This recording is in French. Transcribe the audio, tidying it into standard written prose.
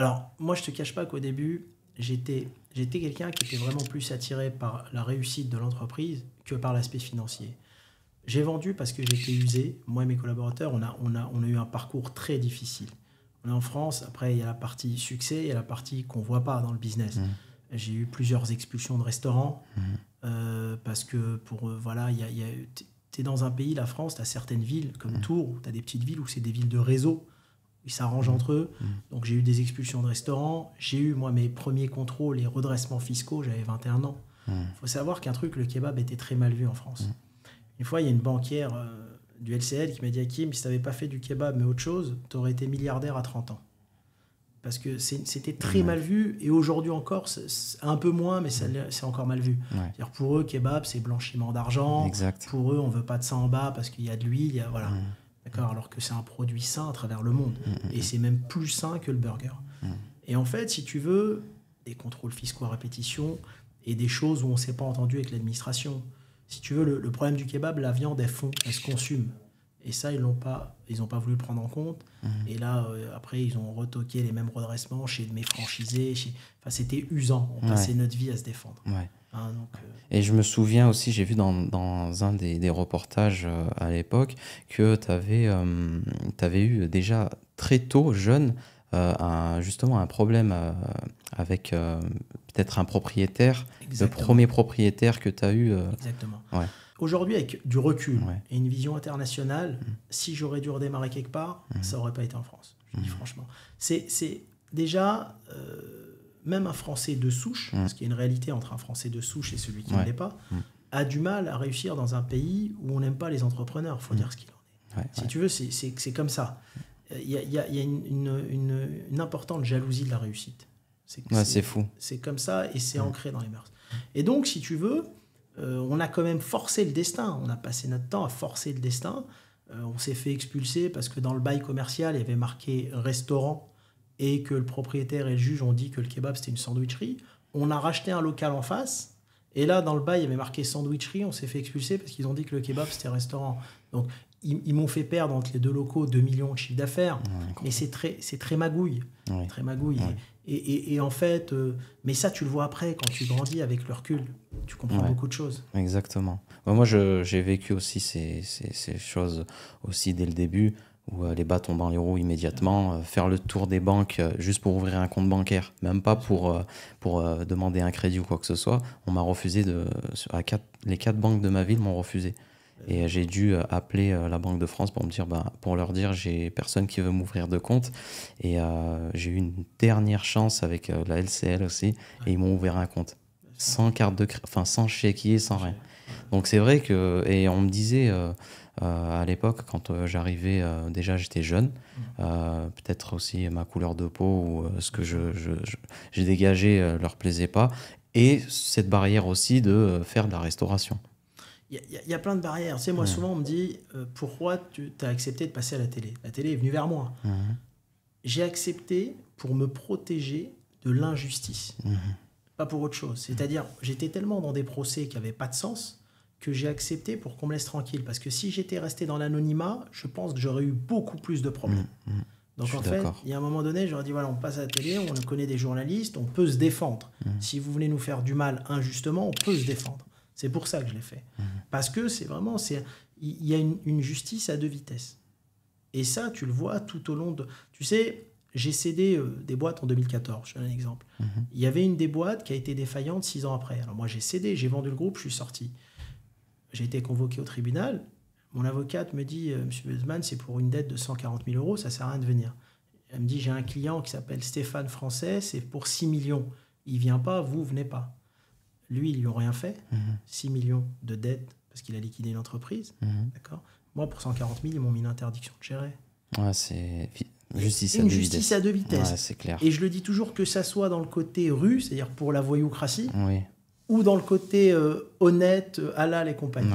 Alors, moi, je te cache pas qu'au début, j'étais quelqu'un qui était vraiment plus attiré par la réussite de l'entreprise que par l'aspect financier. J'ai vendu parce que j'étais usé. Moi et mes collaborateurs, on a eu un parcours très difficile. On est en France, après, il y a la partie succès, il y a la partie qu'on ne voit pas dans le business. J'ai eu plusieurs expulsions de restaurants parce que, voilà, tu es dans un pays, la France, tu as certaines villes comme Tours, tu as des petites villes où c'est des villes de réseau. Ils s'arrangent entre eux. Donc, j'ai eu des expulsions de restaurants. J'ai eu, moi, mes premiers contrôles et redressements fiscaux. J'avais 21 ans. Il faut savoir qu'un truc, le kebab était très mal vu en France. Une fois, il y a une banquière du LCL qui m'a dit « Hakim, si tu n'avais pas fait du kebab, mais autre chose, tu aurais été milliardaire à 30 ans. » Parce que c'était très mal vu. Et aujourd'hui encore, c'est un peu moins, mais c'est encore mal vu. C'est-à-dire pour eux, kebab, c'est blanchiment d'argent. Exact. Pour eux, on ne veut pas de ça en bas parce qu'il y a de l'huile. Voilà. D'accord, alors que c'est un produit sain à travers le monde. Et c'est même plus sain que le burger. Et en fait, si tu veux, des contrôles fiscaux à répétition et des choses où on ne s'est pas entendu avec l'administration. Si tu veux, le problème du kebab, la viande, elle se consume. Et ça, ils n'ont pas voulu le prendre en compte. Et là, après, ils ont retoqué les mêmes redressements chez mes franchisés. Enfin, c'était usant. On passait notre vie à se défendre. Donc, et je me souviens aussi, j'ai vu dans un des reportages à l'époque que tu avais eu déjà très tôt, jeune, justement un problème avec peut-être un propriétaire, Exactement. le premier propriétaire que tu as eu. Exactement. Aujourd'hui, avec du recul et une vision internationale, si j'aurais dû redémarrer quelque part, ça n'aurait pas été en France. Je dis franchement. C'est déjà... même un Français de souche, parce qu'il y a une réalité entre un Français de souche et celui qui ne l'est pas, a du mal à réussir dans un pays où on n'aime pas les entrepreneurs, il faut dire ce qu'il en est. Si tu veux, c'est comme ça. Il y a une importante jalousie de la réussite. C'est fou. C'est comme ça et c'est ancré dans les mœurs. Et donc, si tu veux, on a quand même forcé le destin. On a passé notre temps à forcer le destin. On s'est fait expulser parce que dans le bail commercial, il y avait marqué « restaurant » et que le propriétaire et le juge ont dit que le kebab, c'était une sandwicherie. On a racheté un local en face, et là, dans le bail, il y avait marqué sandwicherie, on s'est fait expulser parce qu'ils ont dit que le kebab, c'était restaurant. Donc, ils m'ont fait perdre entre les deux locaux 2 millions de chiffre d'affaires, mais c'est très magouille. Très magouille. Et en fait, mais ça, tu le vois après, quand tu grandis avec le recul, tu comprends beaucoup de choses. Exactement. Moi, j'ai vécu aussi ces choses aussi dès le début, où les bâtons dans les roues immédiatement, faire le tour des banques juste pour ouvrir un compte bancaire, même pas pour demander un crédit ou quoi que ce soit. On m'a refusé, les 4 banques de ma ville m'ont refusé. Et j'ai dû appeler la Banque de France pour leur dire j'ai personne qui veut m'ouvrir de compte. Et j'ai eu une dernière chance avec la LCL aussi, et ils m'ont ouvert un compte. Sans carte de crédit, enfin sans chéquier, sans rien. Donc c'est vrai que, et on me disait à l'époque, quand j'arrivais, déjà j'étais jeune, peut-être aussi ma couleur de peau ou ce que j'ai dégagé leur plaisait pas, et cette barrière aussi de faire de la restauration. Il y a plein de barrières. Tu sais, moi, souvent, on me dit pourquoi tu as accepté de passer à la télé. La télé est venue vers moi. J'ai accepté pour me protéger de l'injustice. Pas pour autre chose. C'est-à-dire, j'étais tellement dans des procès qui n'avaient pas de sens que j'ai accepté pour qu'on me laisse tranquille. Parce que si j'étais resté dans l'anonymat, je pense que j'aurais eu beaucoup plus de problèmes. Donc en fait, il y a un moment donné, j'aurais dit voilà, on passe à la télé, on connaît des journalistes, on peut se défendre. Si vous voulez nous faire du mal injustement, on peut se défendre. C'est pour ça que je l'ai fait. Parce que c'est vraiment, il y a une justice à 2 vitesses. Et ça, tu le vois tout au long de... Tu sais, j'ai cédé des boîtes en 2014, je donne un exemple. Il y avait une des boîtes qui a été défaillante 6 ans après. Alors moi, j'ai cédé, j'ai vendu le groupe, je suis sorti. J'ai été convoqué au tribunal. Mon avocate me dit « Monsieur Buzzman, c'est pour une dette de 140 000 €, ça ne sert à rien de venir. » Elle me dit « J'ai un client qui s'appelle Stéphane Français, c'est pour 6 millions. Il ne vient pas, vous, venez pas. » Lui, ils lui ont rien fait. 6 millions de dettes parce qu'il a liquidé une entreprise. D'accord. Moi, pour 140 000, ils m'ont mis une interdiction de gérer. C'est justice à 2 vitesses. C'est clair. Et je le dis toujours, que ça soit dans le côté rue, c'est-à-dire pour la voyoucratie, ou dans le côté honnête, halal et compagnie.